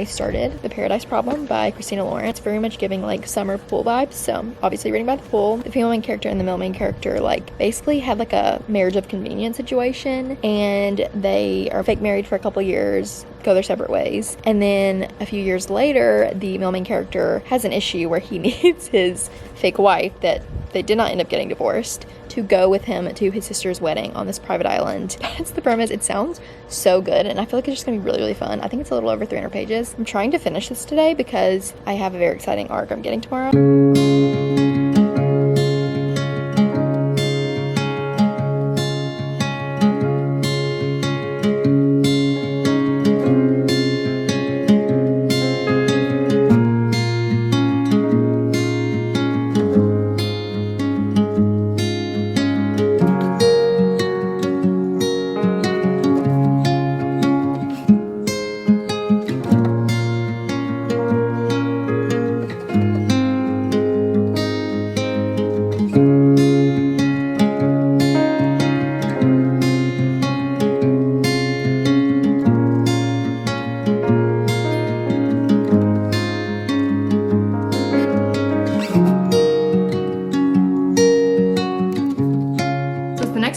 I started The Paradise Problem by Christina Lauren. It's very much giving like summer pool vibes. So obviously reading by the pool. The female main character and the male main character like basically had like a marriage of convenience situation, and they are fake married for a couple years, go their separate ways. And then a few years later, the male main character has an issue where he needs his fake wife that they did not end up getting divorced to go with him to his sister's wedding on this private island. That's the premise. It sounds so good, and I feel like it's just gonna be really, really fun. I think it's a little over 300 pages. I'm trying to finish this today because I have a very exciting arc I'm getting tomorrow.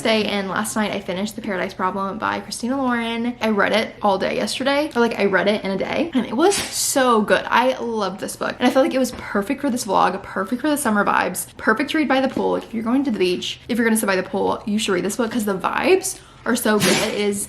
Day, and last night I finished The Paradise Problem by Christina Lauren. I read it all day yesterday, or like I read it in a day, and it was so good. I loved this book, and I felt like it was perfect for this vlog, perfect for the summer vibes, perfect to read by the pool. If you're going to the beach, if you're gonna sit by the pool, you should read this book because the vibes are so good. It is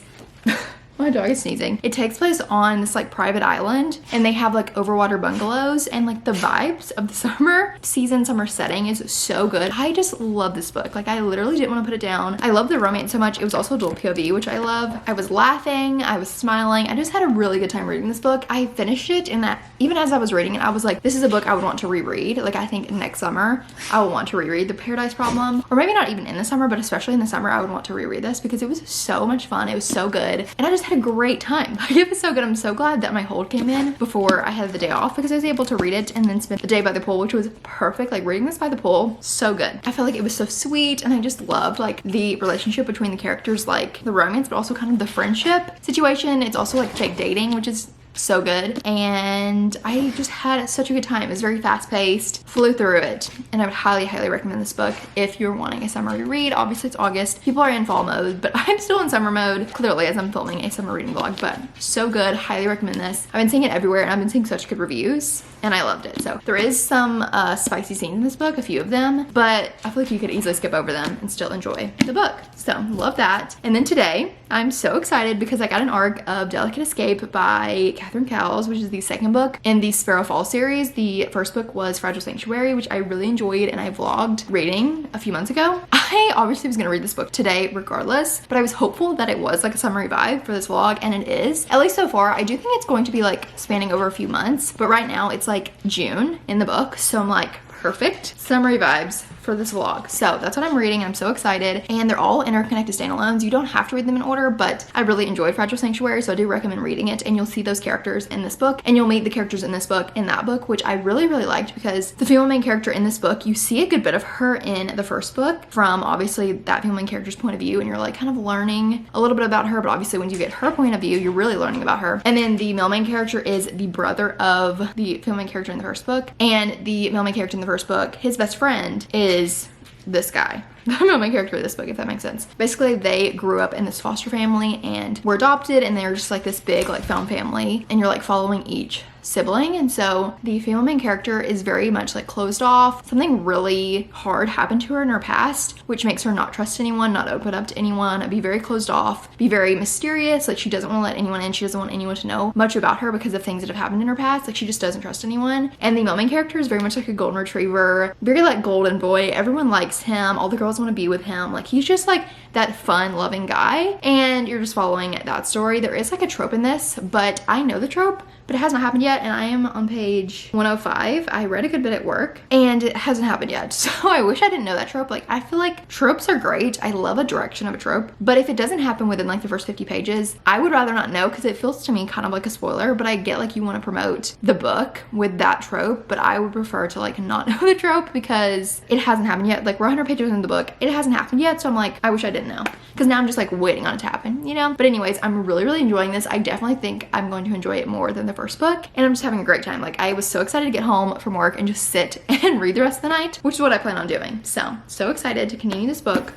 my dog is sneezing. It takes place on this like private island, and they have like overwater bungalows, and like the vibes of the summer setting is so good. I just love this book. Like I literally didn't want to put it down. I love the romance so much. It was also dual POV, which I love. I was laughing, I was smiling. I just had a really good time reading this book. I finished it, and that even as I was reading it, I was like, this is a book I would want to reread. Like I think next summer I will want to reread The Paradise Problem, or maybe not even in the summer, but especially in the summer I would want to reread this because it was so much fun. It was so good, and I just had a great time. Like it was so good. I'm so glad that my hold came in before I had the day off because I was able to read it and then spend the day by the pool, which was perfect. Like reading this by the pool, so good. I felt like it was so sweet, and I just loved like the relationship between the characters, like the romance, but also kind of the friendship situation. It's also like fake dating, which is so good, and I just had such a good time. It was very fast-paced, flew through it, and I would highly recommend this book if you're wanting a summer read. Obviously it's August, people are in fall mode, but I'm still in summer mode clearly as I'm filming a summer reading vlog. But so good, highly recommend this. I've been seeing it everywhere, and I've been seeing such good reviews, and I loved it. So there is some spicy scenes in this book, a few of them, but I feel like you could easily skip over them and still enjoy the book. So love that. And then today I'm so excited because I got an arc of Delicate Escape by Catherine Cowles, which is the second book in the Sparrow Falls series. The first book was Fragile Sanctuary, which I really enjoyed, and I vlogged reading a few months ago. I obviously was gonna read this book today regardless, but I was hopeful that it was like a summery vibe for this vlog, and it is. At least so far. I do think it's going to be like spanning over a few months, but right now it's like June in the book, so I'm like, perfect summery vibes for this vlog. So that's what I'm reading. I'm so excited, and they're all interconnected standalones. You don't have to read them in order, but I really enjoyed Fragile Sanctuary, so I do recommend reading it, and you'll see those characters in this book, and you'll meet the characters in this book in that book, which I really liked because the female main character in this book, you see a good bit of her in the first book from obviously that female main character's point of view, and you're like kind of learning a little bit about her, but obviously when you get her point of view, you're really learning about her. And then the male main character is the brother of the female main character in the first book, and the male main character in the first book, his best friend is this guy. I don't know my character in this book, if that makes sense. Basically, they grew up in this foster family and were adopted, and they're just like this big like found family, and you're like following each sibling. And so the female main character is very much like closed off. Something really hard happened to her in her past, which makes her not trust anyone, not open up to anyone, be very closed off, be very mysterious. Like she doesn't want to let anyone in. She doesn't want anyone to know much about her because of things that have happened in her past. Like she just doesn't trust anyone. And the male main character is very much like a golden retriever, very like golden boy. Everyone likes him. All the girls want to be with him. Like he's just like that fun loving guy, and you're just following that story. There is like a trope in this, but I know the trope, but it hasn't happened yet, and I am on page 105. I read a good bit at work, and it hasn't happened yet, so I wish I didn't know that trope. Like I feel like tropes are great. I love a direction of a trope, but if it doesn't happen within like the first 50 pages, I would rather not know because it feels to me kind of like a spoiler. But I get like you want to promote the book with that trope, but I would prefer to like not know the trope because it hasn't happened yet. Like we're 100 pages in the book, book. It hasn't happened yet, so I'm like, I wish I didn't know, because now I'm just like waiting on it to happen, you know? But anyways, I'm really enjoying this. I definitely think I'm going to enjoy it more than the first book, and I'm just having a great time. Like, I was so excited to get home from work and just sit and read the rest of the night, which is what I plan on doing. So excited to continue this book.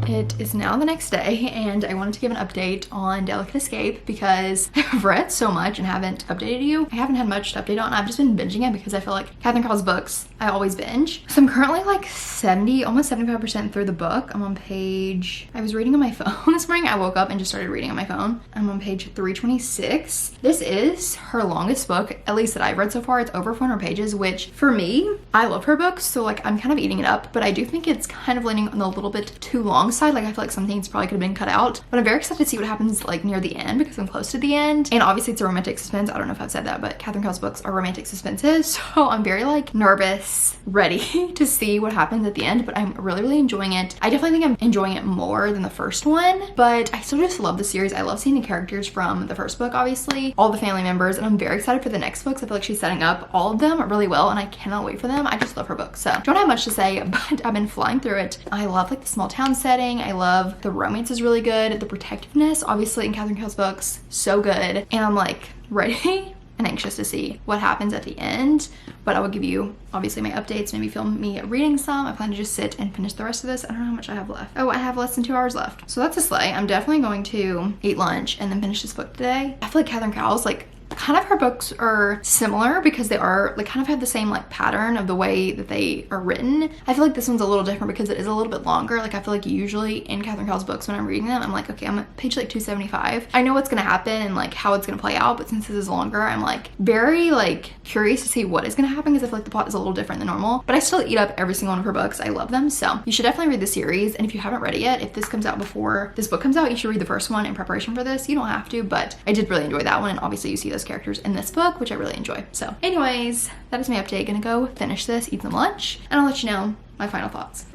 It is now the next day, and I wanted to give an update on Delicate Escape because I've read so much and haven't updated you. I haven't had much to update on. I've just been binging it because I feel like Catherine Cowell's books, I always binge. So I'm currently like 70, almost 75% through the book. I'm on page, I was reading on my phone this morning. I woke up and just started reading on my phone. I'm on page 326. This is her longest book, at least that I've read so far. It's over 400 pages, which for me, I love her books, so like I'm kind of eating it up, but I do think it's kind of leaning on the little bit too long side. Like, I feel like some things probably could have been cut out, but I'm very excited to see what happens like near the end because I'm close to the end. And obviously it's a romantic suspense. I don't know if I've said that, but Catherine Cowell's books are romantic suspenses, so I'm very like nervous, ready to see what happens at the end, but I'm really enjoying it. I definitely think I'm enjoying it more than the first one, but I still just love the series. I love seeing the characters from the first book, obviously, all the family members, and I'm very excited for the next books. I feel like she's setting up all of them really well, and I cannot wait for them. I just love her books. So don't have much to say, but I've been flying through it. I love like the small town setting. I love the romance is really good. The protectiveness, obviously, in Catherine Cowell's books, so good. And I'm like ready and anxious to see what happens at the end. But I will give you obviously my updates, maybe film me reading some. I plan to just sit and finish the rest of this. I don't know how much I have left. Oh, I have less than 2 hours left. So that's a slay. I'm definitely going to eat lunch and then finish this book today. I feel like Catherine Cowell's like kind of her books are similar because they are like kind of have the same like pattern of the way that they are written. I feel like this one's a little different because it is a little bit longer. Like, I feel like usually in Catherine Cowell's books when I'm reading them, I'm like, okay, I'm at page like 275. I know what's gonna happen and like how it's gonna play out, but since this is longer, I'm like very like curious to see what is gonna happen because I feel like the plot is a little different than normal. But I still eat up every single one of her books. I love them. So you should definitely read the series, and if you haven't read it yet, if this comes out before this book comes out, you should read the first one in preparation for this. You don't have to, but I did really enjoy that one, and obviously you see those characters in this book, which I really enjoy. So anyways, that is my update. Gonna go finish this, eat some lunch, and I'll let you know my final thoughts.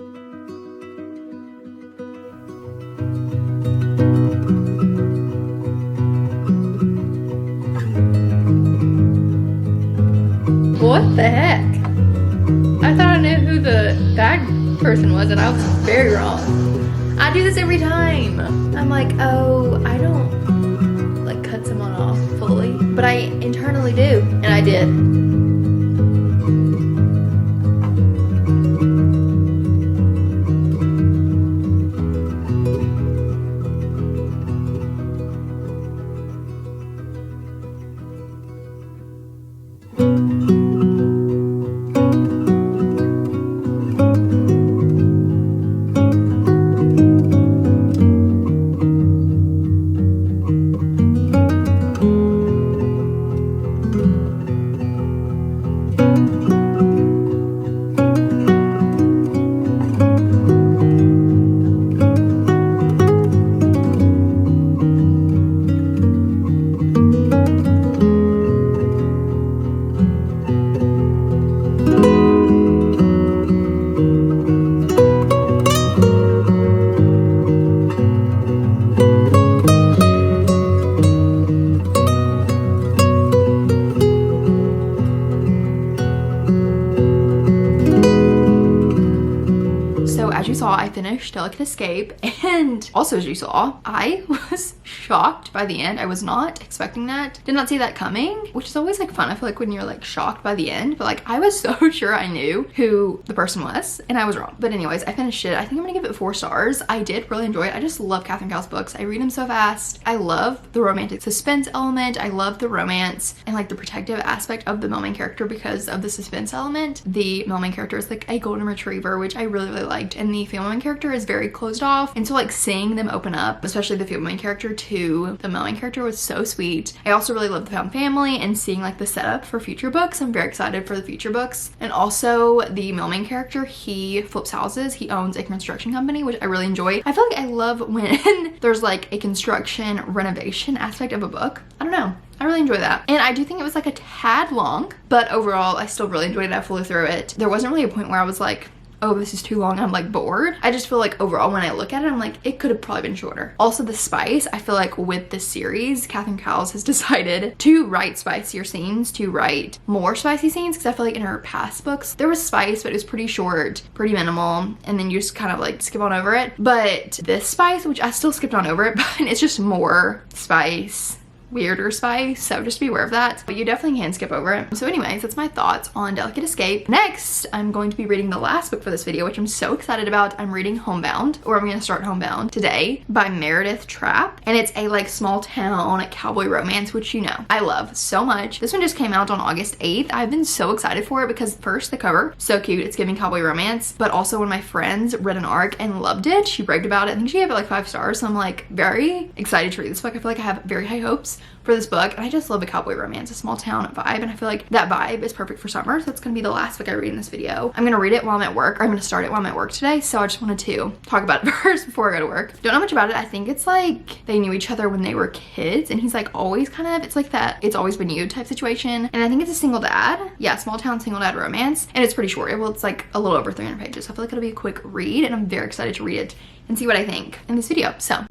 What the heck? I thought I knew who the bag person was, and I was very wrong. I do this every time. I'm like, oh, I don't like cut someone off fully, but I internally do, and I did. I finished Delicate Escape, and also as you saw, I was shocked by the end. I was not expecting that. Did not see that coming, which is always like fun. I feel like when you're like shocked by the end, but like I was so sure I knew who the person was, and I was wrong. But anyways, I finished it. I think I'm gonna give it 4 stars. I did really enjoy it. I just love Catherine Cowell's books. I read them so fast. I love the romantic suspense element. I love the romance and like the protective aspect of the male main character because of the suspense element. The male main character is like a golden retriever, which I really liked, and the female main character is very closed off, and so like seeing them open up, especially the female main character to the male main character, was so sweet. I also really love the found family and seeing like the setup for future books. I'm very excited for the future books. And also the male main character, he flips houses. He owns a construction company, which I really enjoy. I feel like I love when there's like a construction renovation aspect of a book. I don't know, I really enjoy that. And I do think it was like a tad long, but overall I still really enjoyed it. I flew through it. There wasn't really a point where I was like, oh, this is too long, I'm like bored. I just feel like overall when I look at it, I'm like, it could have probably been shorter. Also the spice, I feel like with this series, Catherine Cowles has decided to write spicier scenes, to write more spicy scenes, because I feel like in her past books, there was spice, but it was pretty short, pretty minimal, and then you just kind of like skip on over it. But this spice, which I still skipped on over it, but it's just more spice, weirder spice, so just be aware of that, but you definitely can skip over it. So anyways, that's my thoughts on Delicate Escape. Next, I'm going to be reading the last book for this video, which I'm so excited about. I'm reading Homebound, or I'm gonna start Homebound today, by Meredith Trapp, and it's a like small town cowboy romance, which you know I love so much. This one just came out on August 8th. I've been so excited for it because first, the cover, so cute, it's giving cowboy romance, but also one of my friends read an arc and loved it. She raved about it. I think she gave it like 5 stars, so I'm like very excited to read this book. I feel like I have very high hopes for this book, and I just love a cowboy romance, a small town vibe, and I feel like that vibe is perfect for summer. So that's gonna be the last book I read in this video. I'm gonna read it while I'm at work, or I'm gonna start it while I'm at work today, so I just wanted to talk about it first before I go to work. Don't know much about it. I think it's like they knew each other when they were kids, and he's like always kind of, it's like that it's always been you type situation, and I think it's a single dad. Yeah, small town single dad romance, and it's pretty short. Well, it's like a little over 300 pages, so I feel like it'll be a quick read, and I'm very excited to read it and see what I think in this video. So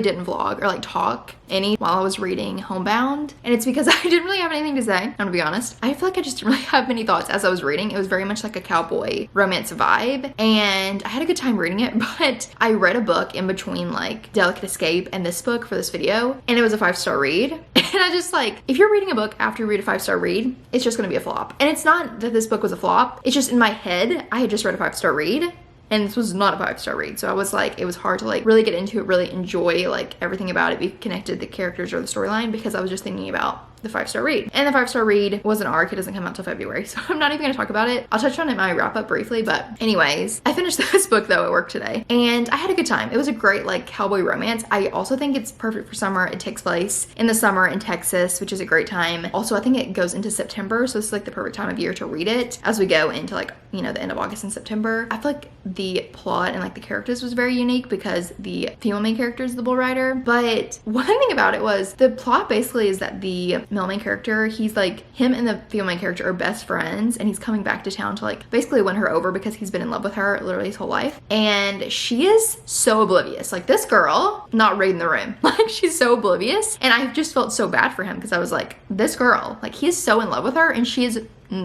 didn't vlog or like talk any while I was reading Homebound, and it's because I didn't really have anything to say. I'm gonna be honest. I feel like I just didn't really have many thoughts as I was reading. It was very much like a cowboy romance vibe, and I had a good time reading it, but I read a book in between like Delicate Escape and this book for this video, and it was a 5-star read. And I just like, if you're reading a book after you read a 5-star read, it's just gonna be a flop. And it's not that this book was a flop, it's just in my head I had just read a 5-star read, and this was not a 5-star read, so I was like, it was hard to like really get into it, really enjoy like everything about it, be connected to the characters or the storyline, because I was just thinking about the 5-star read. And the 5-star read was an arc. It doesn't come out till February, so I'm not even gonna talk about it. I'll touch on it in my wrap up briefly, but anyways, I finished this book though at work today, and I had a good time. It was a great like cowboy romance. I also think it's perfect for summer. It takes place in the summer in Texas, which is a great time. Also, I think it goes into September, so it's like the perfect time of year to read it as we go into like, you know, the end of August and September. I feel like the plot and like the characters was very unique because the female main character is the bull rider, but one thing about it was the plot basically is that the male main character, he's like, him and the female main character are best friends, and he's coming back to town to like basically win her over because he's been in love with her literally his whole life, and she is so oblivious. Like, this girl, not reading the room. Like, she's so oblivious, and I just felt so bad for him because I was like, this girl, like, he is so in love with her and she is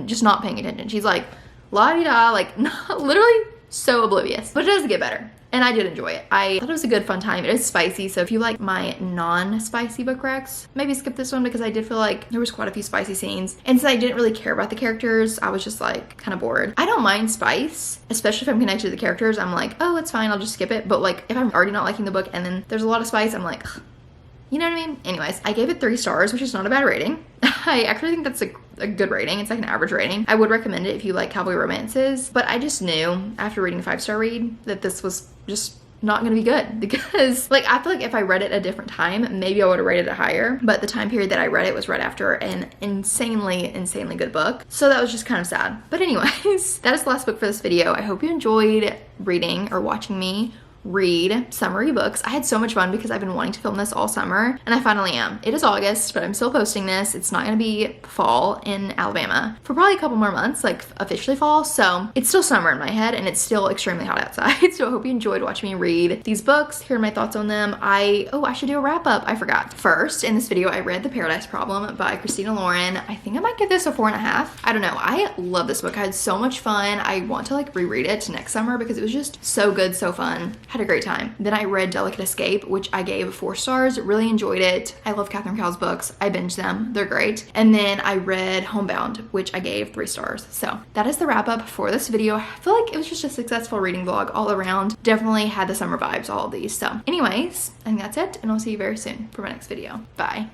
just not paying attention. She's like la-di-da, like not, literally so oblivious, but it does get better. And I did enjoy it. I thought it was a good fun time. It is spicy, so if you like my non-spicy book recs, maybe skip this one because I did feel like there was quite a few spicy scenes. And since I didn't really care about the characters, I was just like kind of bored. I don't mind spice, especially if I'm connected to the characters. I'm like, oh, it's fine, I'll just skip it. But like if I'm already not liking the book and then there's a lot of spice, I'm like, ugh. You know what I mean? Anyways, I gave it 3 stars, which is not a bad rating. I actually think that's a good rating. It's like an average rating. I would recommend it if you like cowboy romances, but I just knew after reading a 5-star read that this was just not gonna be good, because like I feel like if I read it a different time, maybe I would have rated it higher, but the time period that I read it was right after an insanely good book, so that was just kind of sad. But anyways, that is the last book for this video. I hope you enjoyed reading or watching me read summery books. I had so much fun because I've been wanting to film this all summer, and I finally am. It is August, but I'm still posting this. It's not gonna be fall in Alabama for probably a couple more months, like officially fall, so it's still summer in my head and it's still extremely hot outside. So I hope you enjoyed watching me read these books. Here are my thoughts on them. I should do a wrap up. I forgot. First, in this video, I read The Paradise Problem by Christina Lauren. I think I might give this a 4.5. I don't know. I love this book. I had so much fun. I want to like reread it next summer because it was just so good, so fun. Had a great time. Then I read Delicate Escape, which I gave 4 stars. Really enjoyed it. I love Catherine Cowles books. I binged them. They're great. And then I read Homebound, which I gave 3 stars. So that is the wrap up for this video. I feel like it was just a successful reading vlog all around. Definitely had the summer vibes, all of these. So anyways, I think that's it, and I'll see you very soon for my next video. Bye.